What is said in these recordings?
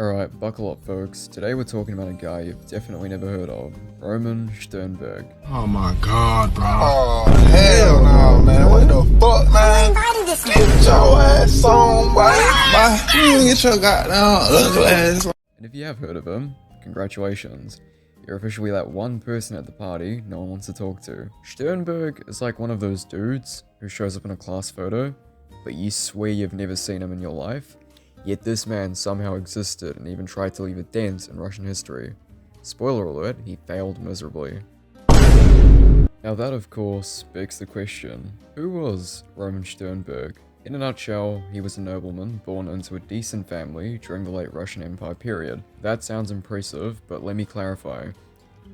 Alright, buckle up folks. Today we're talking about a guy you've definitely never heard of, Roman Sternberg. Oh my god, bro. Oh, hell no, man. What the fuck, man? Get your ass on, boy. You get your goddamn ugly ass on. And if you have heard of him, congratulations. You're officially that one person at the party no one wants to talk to. Sternberg is like one of those dudes who shows up in a class photo, but you swear you've never seen him in your life. Yet this man somehow existed and even tried to leave a dent in Russian history. Spoiler alert, he failed miserably. Now that of course begs the question, who was Roman Sternberg? In a nutshell, he was a nobleman born into a decent family during the late Russian Empire period. That sounds impressive, but let me clarify.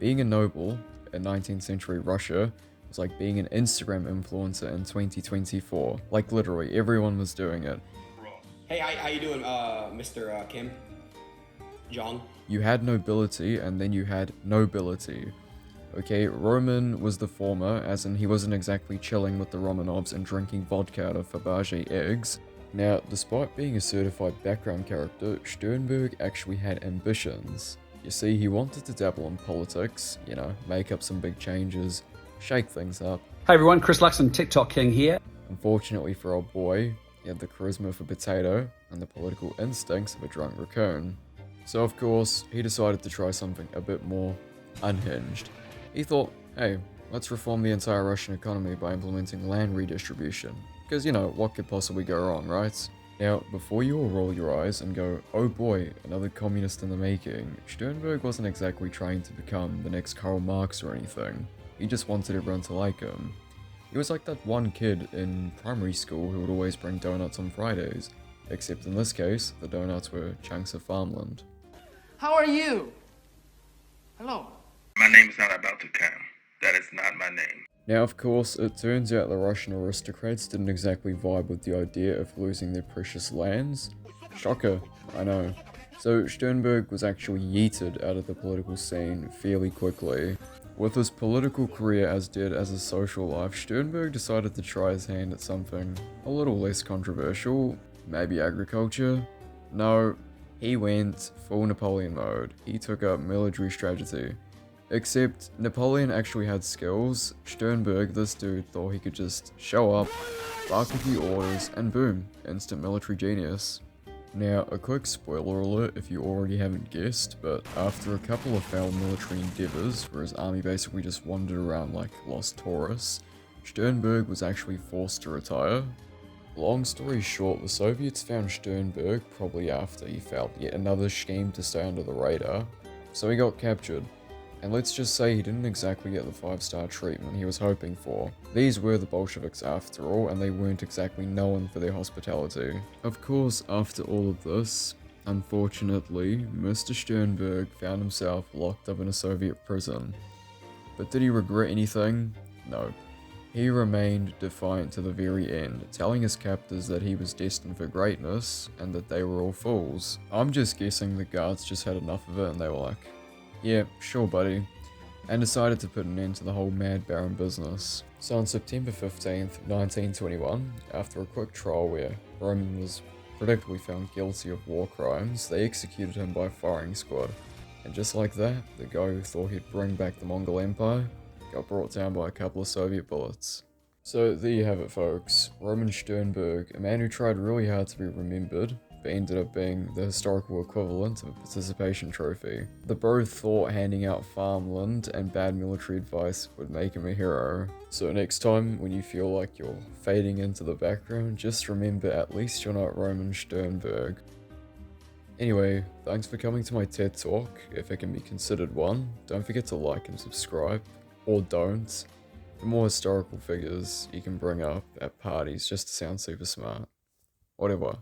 Being a noble in 19th century Russia was like being an Instagram influencer in 2024. Like literally, everyone was doing it. Hey, how you doing, Mr. Kim? John? You had nobility and then you had nobility. Okay, Roman was the former, as in he wasn't exactly chilling with the Romanovs and drinking vodka out of Fabergé eggs. Now, despite being a certified background character, Sternberg actually had ambitions. You see, he wanted to dabble in politics, you know, make up some big changes, shake things up. Hey everyone, Chris Luxon, TikTok King here. Unfortunately for our boy, he had the charisma of a potato and the political instincts of a drunk raccoon. So of course, he decided to try something a bit more unhinged. He thought, hey, let's reform the entire Russian economy by implementing land redistribution. Because, you know, what could possibly go wrong, right? Now, before you all roll your eyes and go, oh boy, another communist in the making, Sternberg wasn't exactly trying to become the next Karl Marx or anything. He just wanted everyone to like him. He was like that one kid in primary school who would always bring donuts on Fridays, except in this case, the donuts were chunks of farmland. How are you? Hello. My name is not about to come. That is not my name. Now of course, it turns out the Russian aristocrats didn't exactly vibe with the idea of losing their precious lands. Shocker, I know. So Sternberg was actually yeeted out of the political scene fairly quickly. With his political career as dead as his social life, Sternberg decided to try his hand at something a little less controversial, maybe agriculture? No, he went full Napoleon mode. He took up military strategy. Except, Napoleon actually had skills. Sternberg, this dude, thought he could just show up, bark a few orders, and boom, instant military genius. Now, a quick spoiler alert if you already haven't guessed, but after a couple of failed military endeavors, where his army basically just wandered around like lost tourists, Sternberg was actually forced to retire. Long story short, the Soviets found Sternberg probably after he failed yet another scheme to stay under the radar, so he got captured. And let's just say he didn't exactly get the 5-star treatment he was hoping for. These were the Bolsheviks after all, and they weren't exactly known for their hospitality. Of course, after all of this, unfortunately, Mr. Sternberg found himself locked up in a Soviet prison. But did he regret anything? No. He remained defiant to the very end, telling his captors that he was destined for greatness, and that they were all fools. I'm just guessing the guards just had enough of it and they were like, yeah, sure buddy, and decided to put an end to the whole Mad Baron business. So on September 15th, 1921, after a quick trial where Roman was predictably found guilty of war crimes, they executed him by firing squad. And just like that, the guy who thought he'd bring back the Mongol Empire got brought down by a couple of Soviet bullets. So there you have it folks, Roman Sternberg, a man who tried really hard to be remembered, but ended up being the historical equivalent of a participation trophy. The bro thought handing out farmland and bad military advice would make him a hero. So next time when you feel like you're fading into the background, just remember at least you're not Roman Sternberg. Anyway, thanks for coming to my TED Talk, if it can be considered one. Don't forget to like and subscribe, or don't, for more historical figures you can bring up at parties just to sound super smart. Whatever.